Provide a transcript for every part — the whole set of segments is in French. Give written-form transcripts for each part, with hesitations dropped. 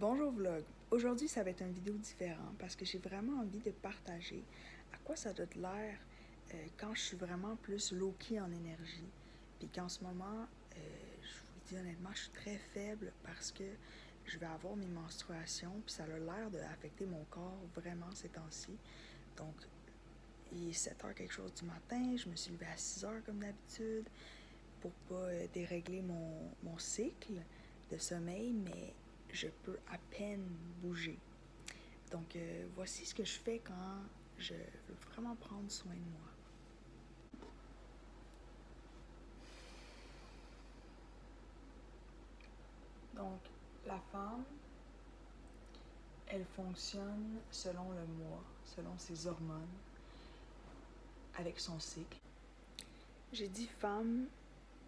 Bonjour vlog, aujourd'hui ça va être une vidéo différente parce que j'ai vraiment envie de partager à quoi ça donne l'air quand je suis vraiment plus low-key en énergie. Puis qu'en ce moment, je vous le dis honnêtement, je suis très faible parce que je vais avoir mes menstruations puis ça a l'air d'affecter mon corps vraiment ces temps-ci. Donc, il est 7h quelque chose du matin, je me suis levée à 6h comme d'habitude pour pas dérégler mon cycle de sommeil, mais je peux à peine bouger. Donc, voici ce que je fais quand je veux vraiment prendre soin de moi. Donc, la femme, elle fonctionne selon le mois, selon ses hormones, avec son cycle. J'ai dit femme,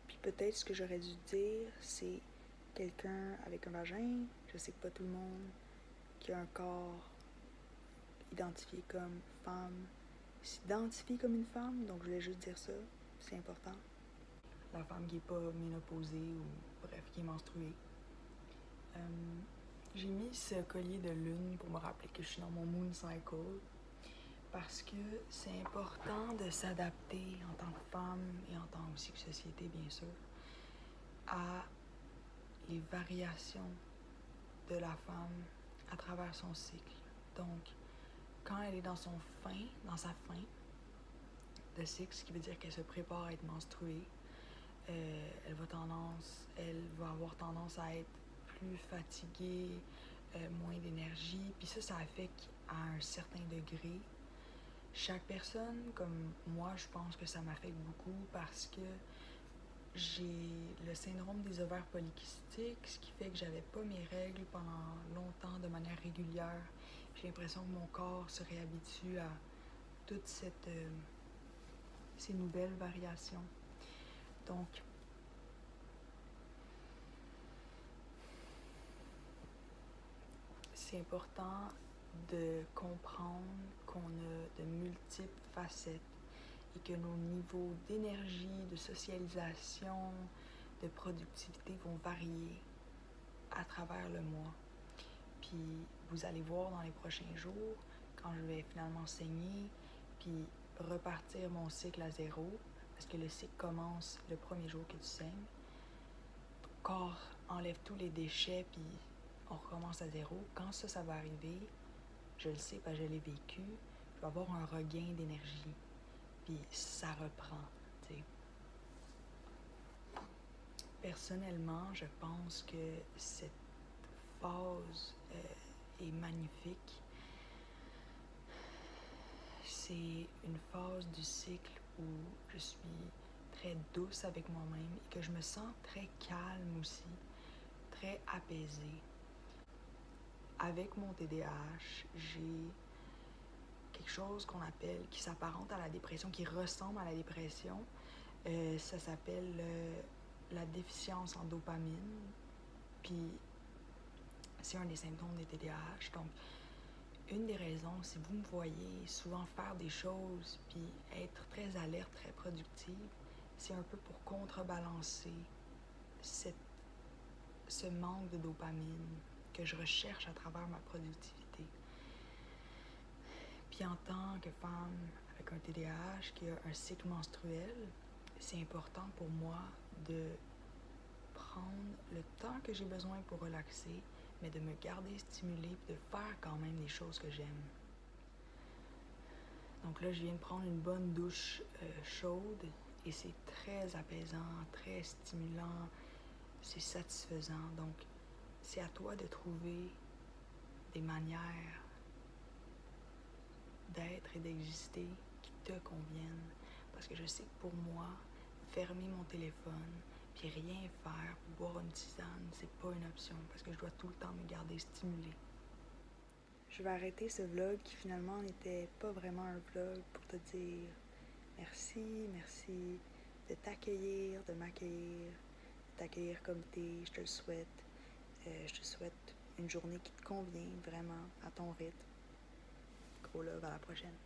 puis peut-être ce que j'aurais dû dire, c'est quelqu'un avec un vagin. Je sais que pas tout le monde qui a un corps identifié comme femme s'identifie comme une femme, donc je voulais juste dire ça, c'est important. La femme qui n'est pas ménopausée ou bref, qui est menstruée. J'ai mis ce collier de lune pour me rappeler que je suis dans mon moon cycle parce que c'est important de s'adapter en tant que femme et en tant aussi que société, bien sûr, à les variations de la femme à travers son cycle. Donc, quand elle est dans sa fin de cycle, ce qui veut dire qu'elle se prépare à être menstruée, elle va avoir tendance à être plus fatiguée, moins d'énergie. Puis ça affecte à un certain degré chaque personne. Comme moi, je pense que ça m'affecte beaucoup parce que j'ai le syndrome des ovaires polykystiques, ce qui fait que j'avais pas mes règles pendant longtemps de manière régulière. J'ai l'impression que mon corps se réhabitue à toutes ces nouvelles variations. Donc, c'est important de comprendre qu'on a de multiples facettes et que nos niveaux d'énergie, de socialisation, de productivité vont varier à travers le mois. Puis vous allez voir dans les prochains jours, quand je vais finalement saigner, puis repartir mon cycle à zéro, parce que le cycle commence le premier jour que tu saignes. Ton corps enlève tous les déchets, puis on recommence à zéro. Quand ça va arriver, je le sais parce que je l'ai vécu, je vais avoir un regain d'énergie. Puis ça reprend, tu sais. Personnellement, je pense que cette phase est magnifique. C'est une phase du cycle où je suis très douce avec moi-même et que je me sens très calme aussi, très apaisée. Avec mon TDAH, j'ai quelque chose qui s'apparente à la dépression, qui ressemble à la dépression. Ça s'appelle la déficience en dopamine. Puis c'est un des symptômes des TDAH. Donc, une des raisons, si vous me voyez souvent faire des choses puis être très alerte, très productive, c'est un peu pour contrebalancer ce manque de dopamine que je recherche à travers ma productivité. Puis en tant que femme avec un TDAH qui a un cycle menstruel, c'est important pour moi de prendre le temps que j'ai besoin pour relaxer, mais de me garder stimulée et de faire quand même des choses que j'aime. Donc là, je viens de prendre une bonne douche chaude et c'est très apaisant, très stimulant, c'est satisfaisant. Donc, c'est à toi de trouver des manières d'être et d'exister qui te conviennent. Parce que je sais que pour moi, fermer mon téléphone puis rien faire pour boire une tisane, c'est pas une option parce que je dois tout le temps me garder stimulée. Je vais arrêter ce vlog qui finalement n'était pas vraiment un vlog pour te dire merci de t'accueillir, de m'accueillir, de t'accueillir comme t'es, je te le souhaite. Je te souhaite une journée qui te convient vraiment à ton rythme. Gros love, à la prochaine.